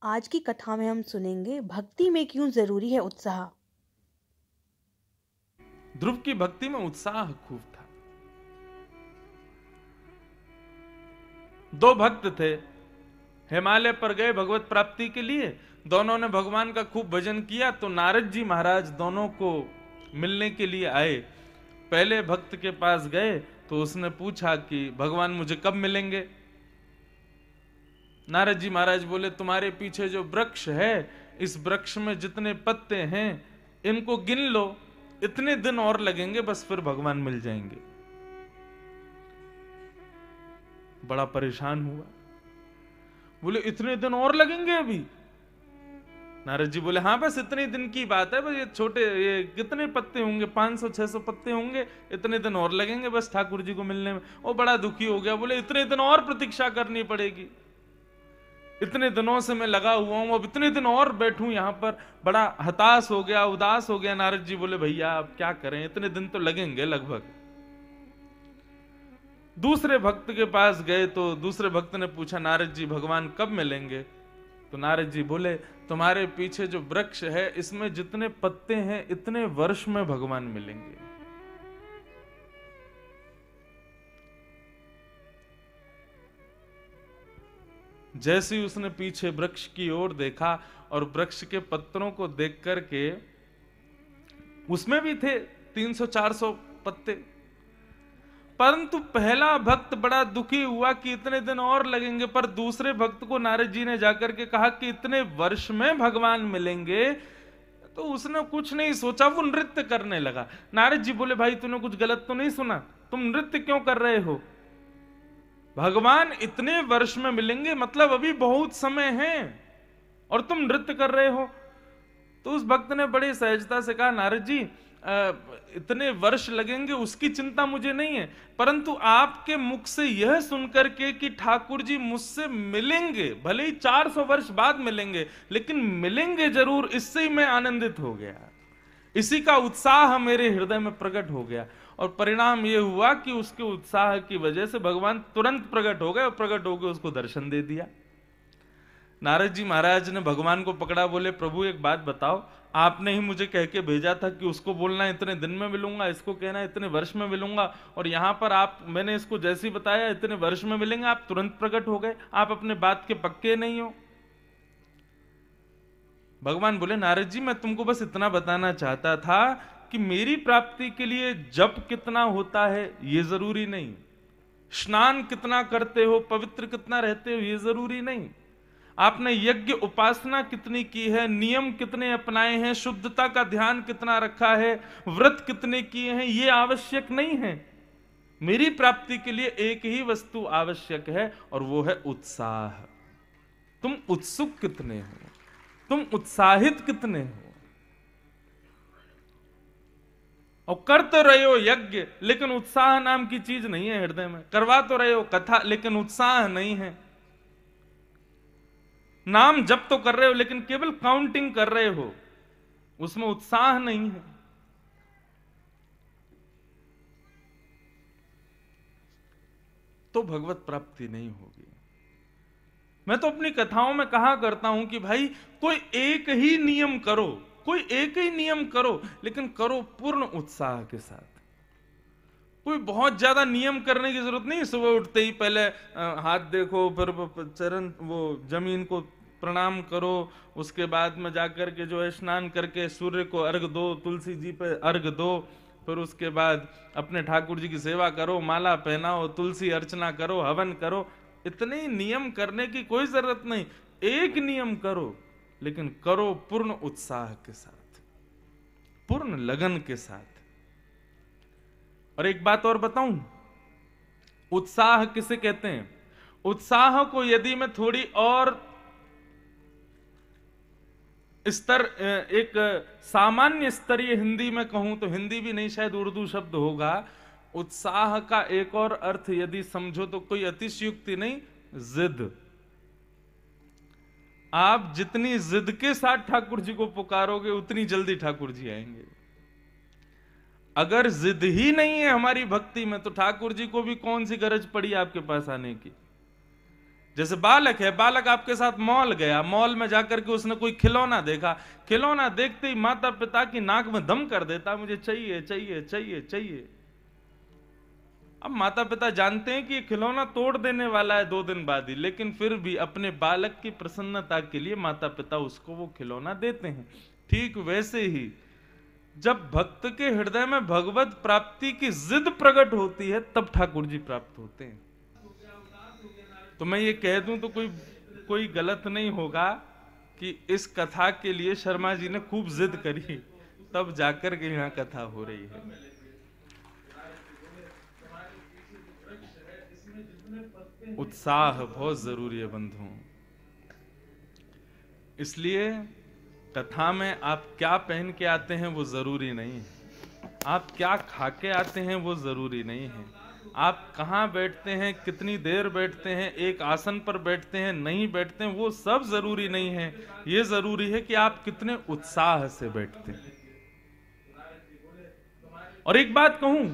आज की कथा में हम सुनेंगे भक्ति में क्यों जरूरी है उत्साह। ध्रुव की भक्ति में उत्साह खूब था। दो भक्त थे, हिमालय पर गए भगवत प्राप्ति के लिए। दोनों ने भगवान का खूब भजन किया तो नारद जी महाराज दोनों को मिलने के लिए आए। पहले भक्त के पास गए तो उसने पूछा कि भगवान मुझे कब मिलेंगे। नारद जी महाराज बोले, तुम्हारे पीछे जो वृक्ष है, इस वृक्ष में जितने पत्ते हैं इनको गिन लो, इतने दिन और लगेंगे, बस फिर भगवान मिल जाएंगे। बड़ा परेशान हुआ, बोले इतने दिन और लगेंगे अभी? नारद जी बोले, हाँ बस इतने दिन की बात है, बस ये छोटे, ये कितने पत्ते होंगे, 500-600 पत्ते होंगे, इतने दिन और लगेंगे बस ठाकुर जी को मिलने में। वो बड़ा दुखी हो गया, बोले इतने दिन और प्रतीक्षा करनी पड़ेगी, इतने दिनों से मैं लगा हुआ हूं, अब इतने दिन और बैठूं यहां पर। बड़ा हताश हो गया, उदास हो गया। नारद जी बोले, भैया अब क्या करें, इतने दिन तो लगेंगे लगभग। दूसरे भक्त के पास गए तो दूसरे भक्त ने पूछा, नारद जी भगवान कब मिलेंगे? तो नारद जी बोले, तुम्हारे पीछे जो वृक्ष है इसमें जितने पत्ते हैं इतने वर्ष में भगवान मिलेंगे। जैसे ही उसने पीछे वृक्ष की ओर देखा और वृक्ष के पत्तों को देख करके, उसमें भी थे 300-400 पत्ते, परंतु पहला भक्त बड़ा दुखी हुआ कि इतने दिन और लगेंगे। पर दूसरे भक्त को नारद जी ने जाकर के कहा कि इतने वर्ष में भगवान मिलेंगे, तो उसने कुछ नहीं सोचा, वो नृत्य करने लगा। नारद जी बोले, भाई तूने कुछ गलत तो नहीं सुना, तुम नृत्य क्यों कर रहे हो? भगवान इतने वर्ष में मिलेंगे, मतलब अभी बहुत समय है, और तुम नृत्य कर रहे हो। तो उस भक्त ने बड़ी सहजता से कहा, नारद जी इतने वर्ष लगेंगे उसकी चिंता मुझे नहीं है, परंतु आपके मुख से यह सुनकर के कि ठाकुर जी मुझसे मिलेंगे, भले ही 400 वर्ष बाद मिलेंगे, लेकिन मिलेंगे जरूर, इससे ही मैं आनंदित हो गया। इसी का उत्साह मेरे हृदय में प्रकट हो गया, और परिणाम यह हुआ कि उसके उत्साह की वजह से भगवान तुरंत प्रकट हो गए, और प्रकट होकर उसको दर्शन दे दिया। नारद जी महाराज ने भगवान को पकड़ा, बोले, प्रभु एक बात बताओ, आपने ही मुझे कह के भेजा था कि उसको बोलना इतने दिन में मिलूंगा, इसको कहना इतने वर्ष में मिलूंगा, और यहां पर आप, मैंने इसको जैसे ही बताया इतने वर्ष में मिलेंगे, आप तुरंत प्रकट हो गए, आप अपने बात के पक्के नहीं हो। भगवान बोले, नारद जी मैं तुमको बस इतना बताना चाहता था कि मेरी प्राप्ति के लिए जप कितना होता है ये जरूरी नहीं, स्नान कितना करते हो, पवित्र कितना रहते हो ये जरूरी नहीं, आपने यज्ञ उपासना कितनी की है, नियम कितने अपनाए हैं, शुद्धता का ध्यान कितना रखा है, व्रत कितने किए हैं, ये आवश्यक नहीं है। मेरी प्राप्ति के लिए एक ही वस्तु आवश्यक है, और वो है उत्साह। तुम उत्सुक कितने हो, तुम उत्साहित कितने हो। और कर तो रहे हो यज्ञ, लेकिन उत्साह नाम की चीज नहीं है हृदय में। करवा तो रहे हो कथा, लेकिन उत्साह नहीं है। नाम जप तो कर रहे हो, लेकिन केवल काउंटिंग कर रहे हो, उसमें उत्साह नहीं है। तो भगवत प्राप्ति नहीं होगी। मैं तो अपनी कथाओं में कहा करता हूं कि भाई कोई एक ही नियम करो, कोई एक ही नियम करो, लेकिन करो पूर्ण उत्साह के साथ। कोई बहुत ज्यादा नियम करने की जरूरत नहीं। सुबह उठते ही पहले हाथ देखो, फिर चरण, वो जमीन को प्रणाम करो, उसके बाद में जाकर के जो है स्नान करके सूर्य को अर्घ दो, तुलसी जी पे अर्घ दो, फिर उसके बाद अपने ठाकुर जी की सेवा करो, माला पहनाओ, तुलसी अर्चना करो, हवन करो। इतने नियम करने की कोई जरूरत नहीं। एक नियम करो, लेकिन करो पूर्ण उत्साह के साथ, पूर्ण लगन के साथ। और एक बात और बताऊं, उत्साह किसे कहते हैं? उत्साह को यदि मैं थोड़ी और स्तर, एक सामान्य स्तरीय हिंदी में कहूं, तो हिंदी भी नहीं, शायद उर्दू शब्द होगा। उत्साह का एक और अर्थ यदि समझो तो कोई अतिशयोक्ति नहीं, जिद। आप जितनी जिद के साथ ठाकुर जी को पुकारोगे, उतनी जल्दी ठाकुर जी आएंगे। अगर जिद ही नहीं है हमारी भक्ति में, तो ठाकुर जी को भी कौन सी गरज पड़ी आपके पास आने की। जैसे बालक है, बालक आपके साथ मॉल गया, मॉल में जाकर के उसने कोई खिलौना देखा, खिलौना देखते ही माता पिता की नाक में दम कर देता, मुझे चाहिए चाहिए चाहिए चाहिए। अब माता पिता जानते हैं कि ये खिलौना तोड़ देने वाला है 2 दिन बाद ही, लेकिन फिर भी अपने बालक की प्रसन्नता के लिए माता पिता उसको वो खिलौना देते हैं। ठीक वैसे ही जब भक्त के हृदय में भगवत प्राप्ति की जिद प्रकट होती है, तब ठाकुर जी प्राप्त होते हैं। तो मैं ये कह दूं तो कोई गलत नहीं होगा कि इस कथा के लिए शर्मा जी ने खूब जिद करी, तब जाकर के यहाँ कथा हो रही है। उत्साह बहुत जरूरी है बंधुओं। इसलिए कथा में आप क्या पहन के आते हैं वो जरूरी नहीं है, आप क्या खा के आते हैं वो जरूरी नहीं है, आप कहाँ बैठते हैं, कितनी देर बैठते हैं, एक आसन पर बैठते हैं, नहीं बैठते हैं, वो सब जरूरी नहीं है। ये जरूरी है कि आप कितने उत्साह से बैठते हैं। और एक बात कहूं,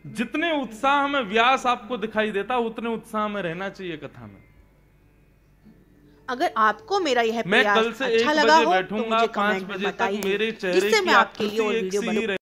जितने उत्साह में व्यास आपको दिखाई देता, उतने उत्साह में रहना चाहिए कथा में। अगर आपको मेरा यह मैं प्रयास कल से अच्छा 1 लगा बजे हो तो बैठूंगा, मुझे 5 कमेंट में बजे तक बताइए, मेरे चेहरे जिससे की मैं आपके लिए और आकृति एक वीडियो सी ही